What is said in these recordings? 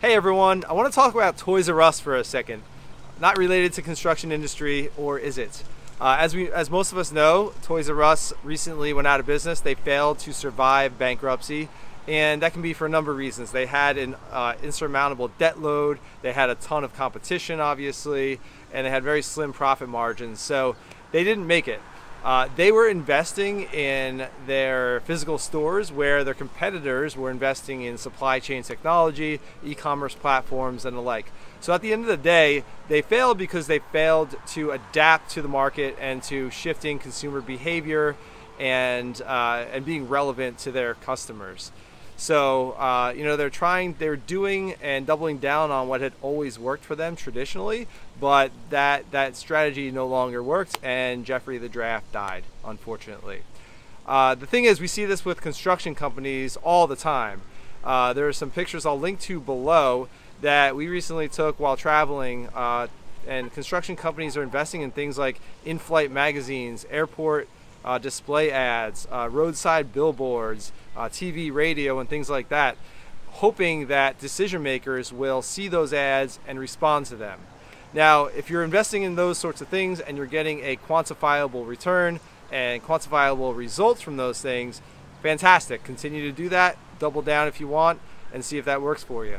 Hey everyone, I want to talk about Toys R Us for a second. Not related to construction industry, or is it? As most of us know, Toys R Us recently went out of business. They failed to survive bankruptcy, and that can be for a number of reasons. They had an insurmountable debt load, they had a ton of competition obviously, and they had very slim profit margins, so they didn't make it. They were investing in their physical stores where their competitors were investing in supply chain technology, e-commerce platforms, and the like. So at the end of the day, they failed because they failed to adapt to the market and to shifting consumer behavior and being relevant to their customers. So they're doing and doubling down on what had always worked for them traditionally, but that strategy no longer worked, and Jeffrey the Draft died, unfortunately. The thing is, we see this with construction companies all the time. There are some pictures I'll link to below that we recently took while traveling, and construction companies are investing in things like in-flight magazines, airport display ads, roadside billboards, TV, radio, and things like that, hoping that decision makers will see those ads and respond to them. Now, if you're investing in those sorts of things and you're getting a quantifiable return and quantifiable results from those things, fantastic. Continue to do that, double down if you want, and see if that works for you.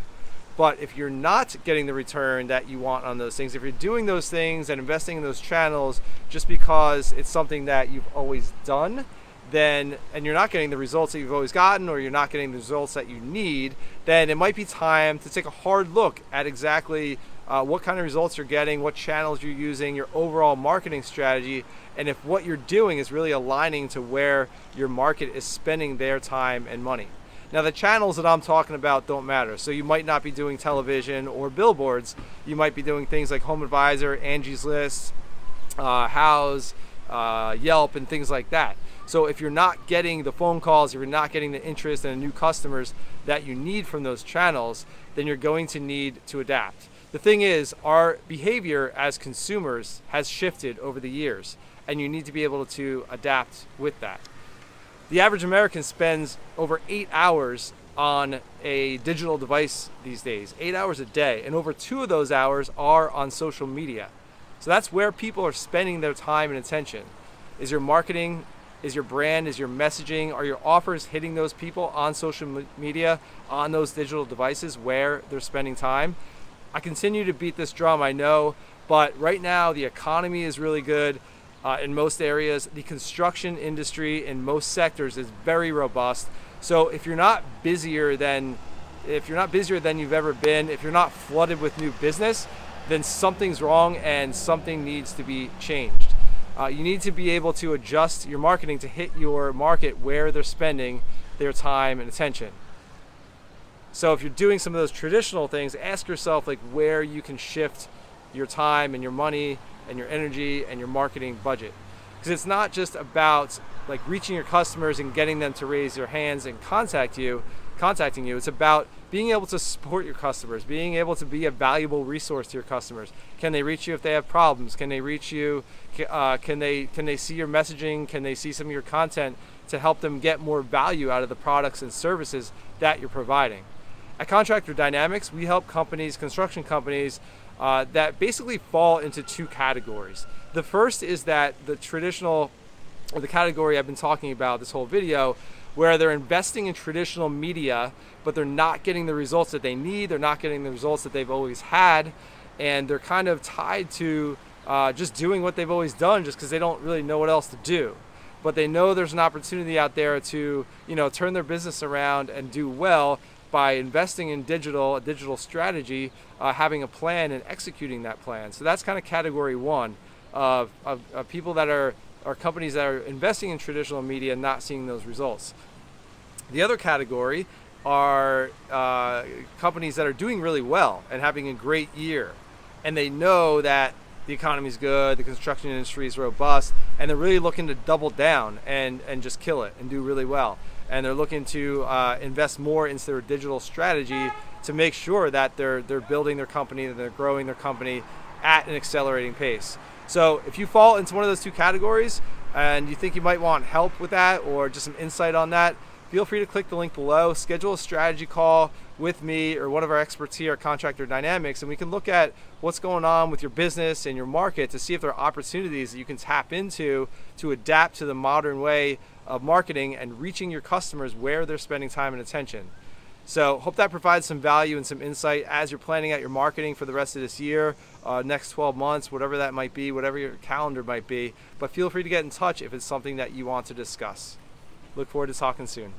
But if you're not getting the return that you want on those things, if you're doing those things and investing in those channels just because it's something that you've always done, and you're not getting the results that you've always gotten, or you're not getting the results that you need, then it might be time to take a hard look at exactly what kind of results you're getting, what channels you're using, your overall marketing strategy, and if what you're doing is really aligning to where your market is spending their time and money. Now, the channels that I'm talking about don't matter. So you might not be doing television or billboards. You might be doing things like Home Advisor, Angie's List, Hughes, Yelp, and things like that. So if you're not getting the phone calls, if you're not getting the interest and the new customers that you need from those channels, then you're going to need to adapt. The thing is, our behavior as consumers has shifted over the years, and you need to be able to adapt with that. The average American spends over 8 hours on a digital device these days, 8 hours a day, and over 2 of those hours are on social media. So that's where people are spending their time and attention. Is your marketing, is your brand, is your messaging, are your offers hitting those people on social media, on those digital devices where they're spending time? I continue to beat this drum, I know, but right now the economy is really good. In most areas, the construction industry in most sectors is very robust. So if you're not busier than you've ever been, if you're not flooded with new business, then something's wrong and something needs to be changed. You need to be able to adjust your marketing to hit your market where they're spending their time and attention. So if you're doing some of those traditional things, ask yourself like where you can shift your time and your money and your energy and your marketing budget. Because it's not just about like reaching your customers and getting them to raise their hands and contacting you. It's about being able to support your customers, being able to be a valuable resource to your customers. Can they reach you if they have problems? Can they reach you? Can they see your messaging? Can they see some of your content to help them get more value out of the products and services that you're providing? At Contractor Dynamics, we help companies, construction companies, that basically fall into 2 categories. The first is that the category I've been talking about this whole video, where they're investing in traditional media, but they're not getting the results that they need, they're not getting the results that they've always had, and they're kind of tied to just doing what they've always done just because they don't really know what else to do. But they know there's an opportunity out there to turn their business around and do well by investing in a digital strategy, having a plan and executing that plan. So that's kind of category 1 of people that are companies that are investing in traditional media and not seeing those results. The other category are companies that are doing really well and having a great year, and they know that the economy's good, the construction industry is robust, and they're really looking to double down and just kill it and do really well. And they're looking to invest more into their digital strategy to make sure that they're building their company, that they're growing their company at an accelerating pace. So if you fall into one of those 2 categories and you think you might want help with that or just some insight on that, feel free to click the link below, schedule a strategy call with me or one of our experts here at Contractor Dynamics, and we can look at what's going on with your business and your market to see if there are opportunities that you can tap into to adapt to the modern way of marketing and reaching your customers where they're spending time and attention. So hope that provides some value and some insight as you're planning out your marketing for the rest of this year, next 12 months, whatever that might be, whatever your calendar might be. But feel free to get in touch if it's something that you want to discuss. Look forward to talking soon.